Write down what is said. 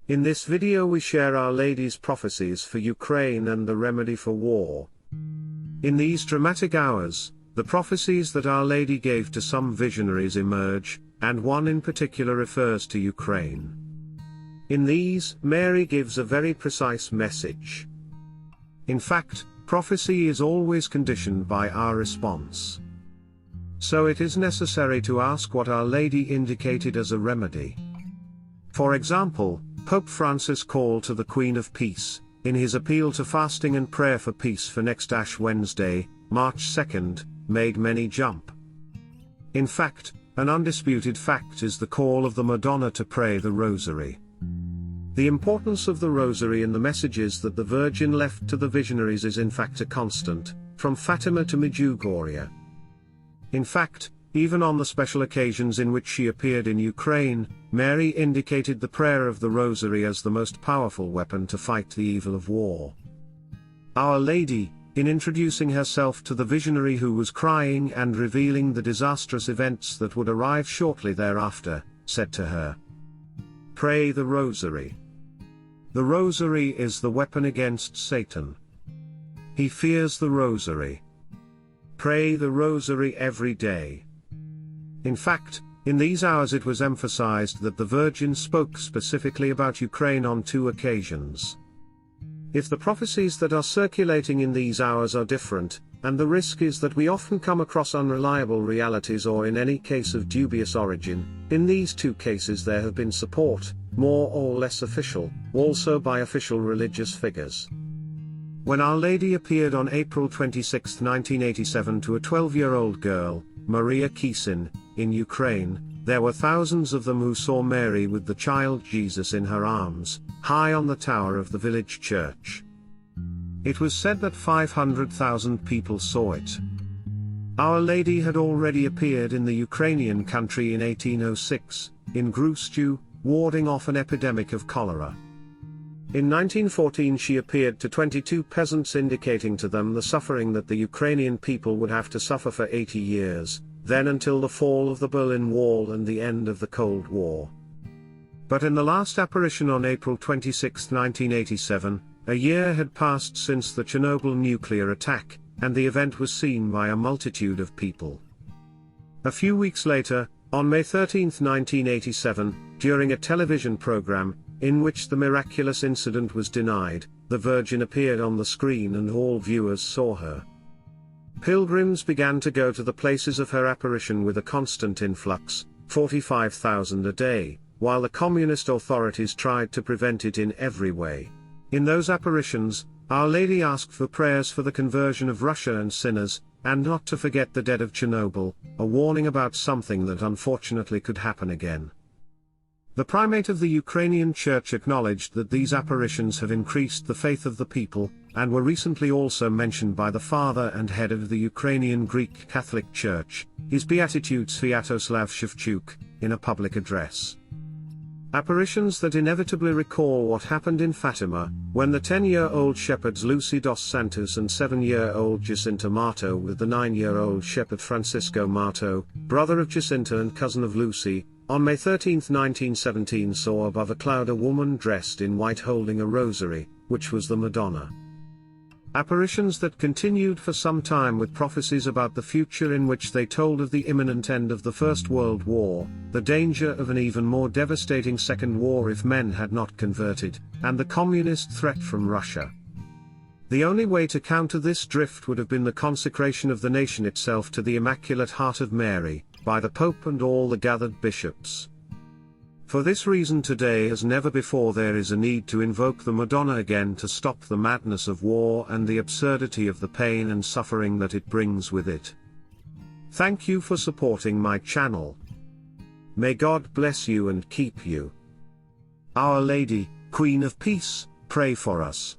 In this video we share Our Lady's prophecies for Ukraine and the remedy for war. In these dramatic hours, the prophecies that Our Lady gave to some visionaries emerge, and one in particular refers to Ukraine. In these, Mary gives a very precise message. In fact, prophecy is always conditioned by our response. So it is necessary to ask what Our Lady indicated as a remedy. For example, Pope Francis called to the Queen of Peace, in his appeal to fasting and prayer for peace for next Ash Wednesday, March 2nd, made many jump. In fact, an undisputed fact is the call of the Madonna to pray the Rosary. The importance of the Rosary and the messages that the Virgin left to the visionaries is in fact a constant, from Fatima to Mejuhgoria. In fact, even on the special occasions in which she appeared in Ukraine, Mary indicated the prayer of the Rosary as the most powerful weapon to fight the evil of war. Our Lady, in introducing herself to the visionary who was crying and revealing the disastrous events that would arrive shortly thereafter, said to her, "Pray the Rosary. The Rosary is the weapon against Satan. He fears the Rosary. Pray the Rosary every day." In fact, in these hours it was emphasized that the Virgin spoke specifically about Ukraine on 2 occasions. If the prophecies that are circulating in these hours are different, and the risk is that we often come across unreliable realities or in any case of dubious origin, in these 2 cases there have been support, more or less official, also by official religious figures. When Our Lady appeared on April 26, 1987 to a 12-year-old girl, Maria Kisin, in Ukraine, there were thousands of them who saw Mary with the child Jesus in her arms, high on the tower of the village church. It was said that 500,000 people saw it. Our Lady had already appeared in the Ukrainian country in 1806, in Grustu, warding off an epidemic of cholera. In 1914 she appeared to 22 peasants indicating to them the suffering that the Ukrainian people would have to suffer for 80 years, then until the fall of the Berlin Wall and the end of the Cold War. But in the last apparition on April 26, 1987, a year had passed since the Chernobyl nuclear attack, and the event was seen by a multitude of people. A few weeks later, on May 13, 1987, during a television program, in which the miraculous incident was denied, the Virgin appeared on the screen and all viewers saw her. Pilgrims began to go to the places of her apparition with a constant influx, 45,000 a day, while the communist authorities tried to prevent it in every way. In those apparitions, Our Lady asked for prayers for the conversion of Russia and sinners, and not to forget the dead of Chernobyl, a warning about something that unfortunately could happen again. The primate of the Ukrainian Church acknowledged that these apparitions have increased the faith of the people, and were recently also mentioned by the father and head of the Ukrainian Greek Catholic Church, His Beatitude Sviatoslav Shevchuk, in a public address. Apparitions that inevitably recall what happened in Fatima, when the 10-year-old shepherds Lucy dos Santos and 7-year-old Jacinta Marto with the 9-year-old shepherd Francisco Marto, brother of Jacinta and cousin of Lucy, on May 13, 1917 saw above a cloud a woman dressed in white holding a rosary, which was the Madonna. Apparitions that continued for some time with prophecies about the future in which they told of the imminent end of the First World War, the danger of an even more devastating Second War if men had not converted, and the communist threat from Russia. The only way to counter this drift would have been the consecration of the nation itself to the Immaculate Heart of Mary, by the Pope and all the gathered bishops. For this reason today as never before there is a need to invoke the Madonna again to stop the madness of war and the absurdity of the pain and suffering that it brings with it. Thank you for supporting my channel. May God bless you and keep you. Our Lady, Queen of Peace, pray for us.